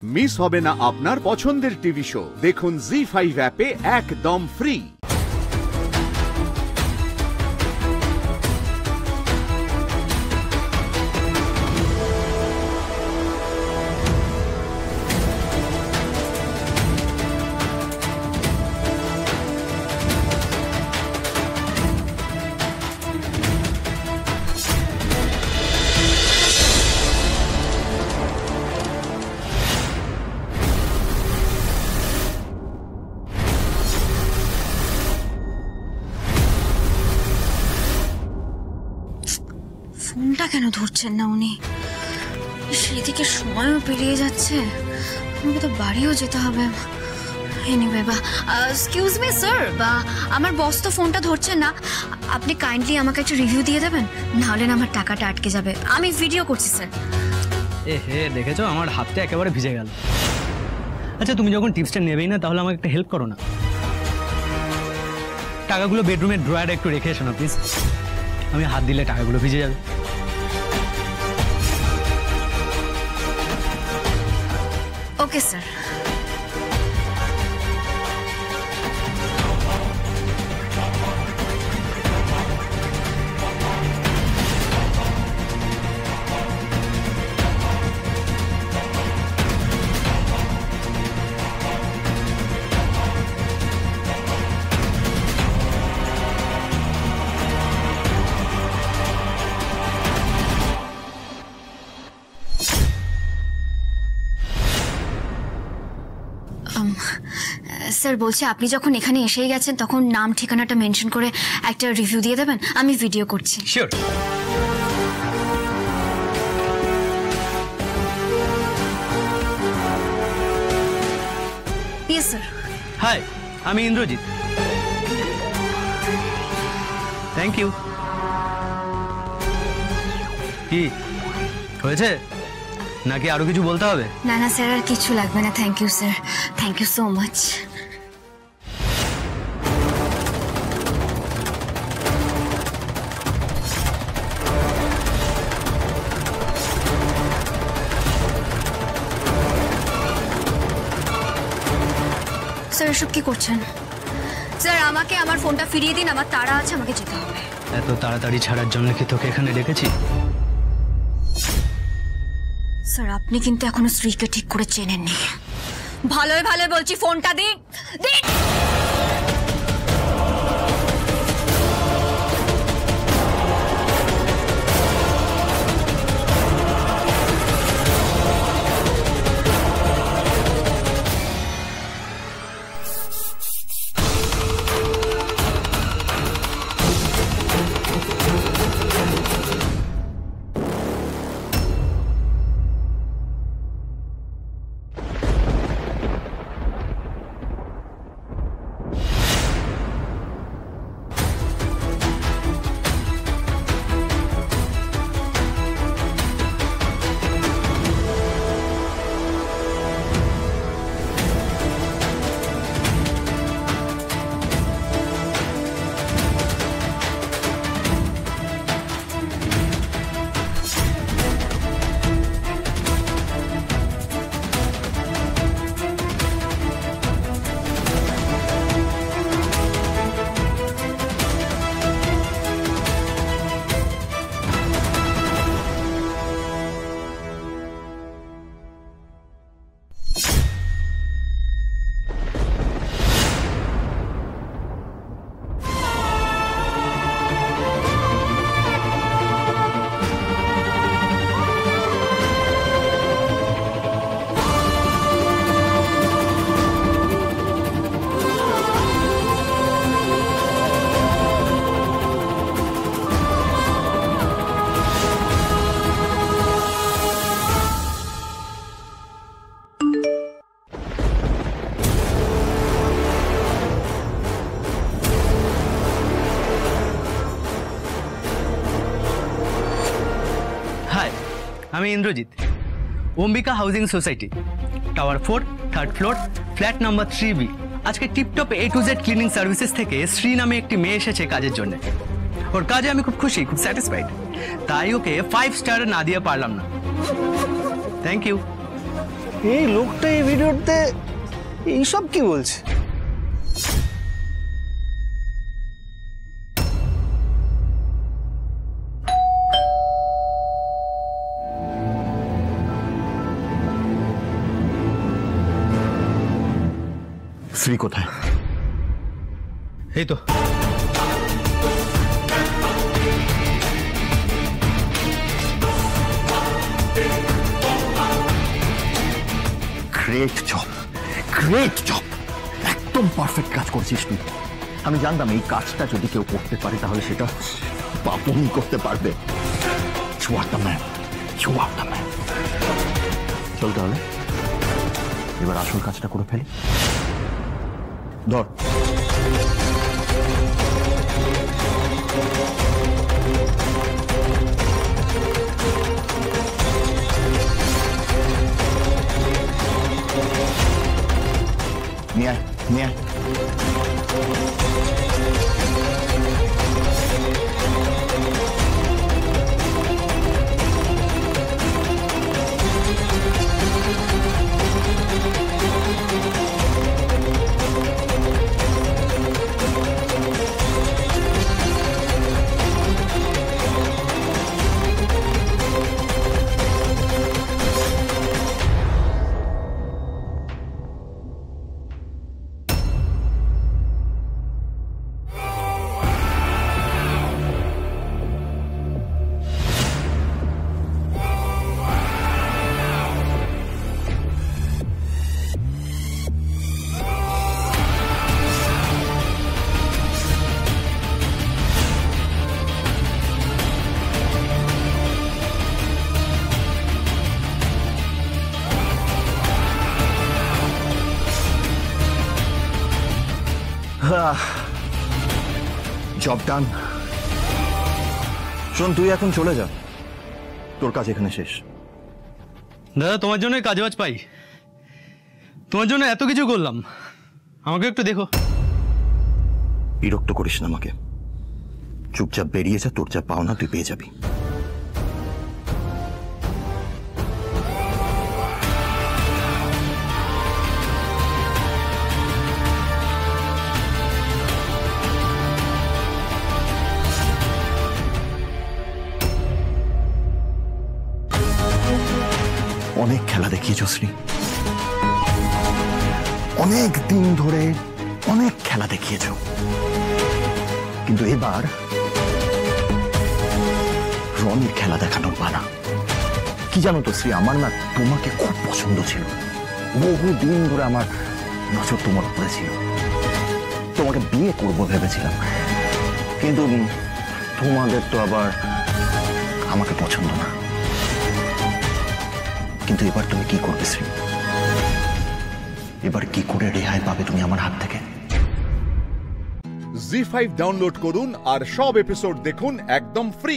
Miss হবে না আপনার পছন্দের টিভি শো। দেখুন জি5 অ্যাপে একদম ফ্রি। ফোনটা কেন ধরছেন না উনি? সেদিকে সময়ও পেরিয়ে যাচ্ছে, আমাকে তো বাড়িও যেতে হবে। এনিওয়ে এক্সকিউজ মি স্যার, আমার বস তো ফোনটা ধরছেন না, আপনি কাইন্ডলি আমাকে একটা রিভিউ দিয়ে দেবেন, নাহলে না আমার টাকাটা আটকে যাবে। আমি ভিডিও করছি স্যার। হে দেখেছো, আমার হাতটা একেবারে ভিজে গেল। আচ্ছা, তুমি যখন টিপসটা নেবেই না, তাহলে আমাকে একটা হেল্প করো না। টাকাগুলো বেডরুমের ড্রয়ারে একটু রেখে এসো না প্লিজ। আমি হাত দিলে টাকাগুলো ভিজে যাবে। Okay sir. স্যার বলছি, আপনি যখন এখানে এসেই গেছেন তখন নাম ঠিকানাটা মেনশন করে একটা রিভিউ দিয়ে দেবেন, আমি ভিডিও করছি। শিওর। Yes sir. হাই, আমি ইন্দ্রজিৎ। Thank you. কি হয়েছে, নাকি আরো কিছু বলতে হবে? না না স্যার, আর কিছু লাগবে না। Thank you sir, thank you so much. Sir এসব কি করছেন? স্যার আমাকে আমার ফোনটা ফিরিয়ে দিন, আমার তাড়া আছে, আমাকে যেতে হবে। এত তাড়াতাড়ি ছাড়ার জন্য কি তোকে এখানে রেখেছি? স্যার আপনি কিন্তু এখনো স্ত্রীকে ঠিক করে চেনেননি। ভালোই ভালো বলছি, ফোনটা দিন দিন। আমি Indrajit, Ambika housing society, tower 4, 3rd floor, flat number 3B। আজকে tiptop A to Z cleaning services থেকে শ্রী নামে একটি মেয়ে এসেছে কাজের জন্য। ওর কাজে আমি খুব খুশি, খুব স্যাটিসফাইড, তাই ওকে 5 স্টার না দিয়ে পারলাম না। Thank you. এই লোকটা এই ভিডিওতে এইসব কি বলছে? শ্রী কোথায়? এই তো গ্রেট জব, গ্রেট জব, একদম পারফেক্ট কাজ করছিস তুই। আমি জানতাম এই কাজটা যদি কেউ করতে পারে তাহলে সেটা বাপনি করতে পারবে। You are the man, you are the man. চল তাহলে এবার আসল কাজটা করে ফেলি। ধর নিয়ে আয়, নিয়ে আয়। জব ডান। শোন, তুই এখন চলে যা, তোর কাজ এখানে শেষ। দাদা, তোমার জন্য কাজ বাজ পাই, তোমার জন্য এত কিছু করলাম, আমাকে একটু দেখো। বিরক্ত করিস না আমাকে, চুপচাপ বেরিয়ে যা, তোর যা পাওনা তুই পেয়ে যাবি। অনেক খেলা দেখিয়েছ শ্রী, অনেক দিন ধরে অনেক খেলা দেখিয়েছ, কিন্তু এবার রনির খেলা দেখানোর পালা। কি জানো তো শ্রী, আমার না তোমাকে খুব পছন্দ ছিল, বহু দিন ধরে আমার নজর তোমার উপরে ছিল, তোমাকে বিয়ে করবো ভেবেছিলাম, কিন্তু তোমাদের তো আবার আমাকে পছন্দ না। কিন্তু এবার তুমি কি করবে শ্রী? এবার কি করে রেহাই পাবে তুমি আমার হাত থেকে? জি5 ডাউনলোড করুন আর সব এপিসোড দেখুন একদম ফ্রি।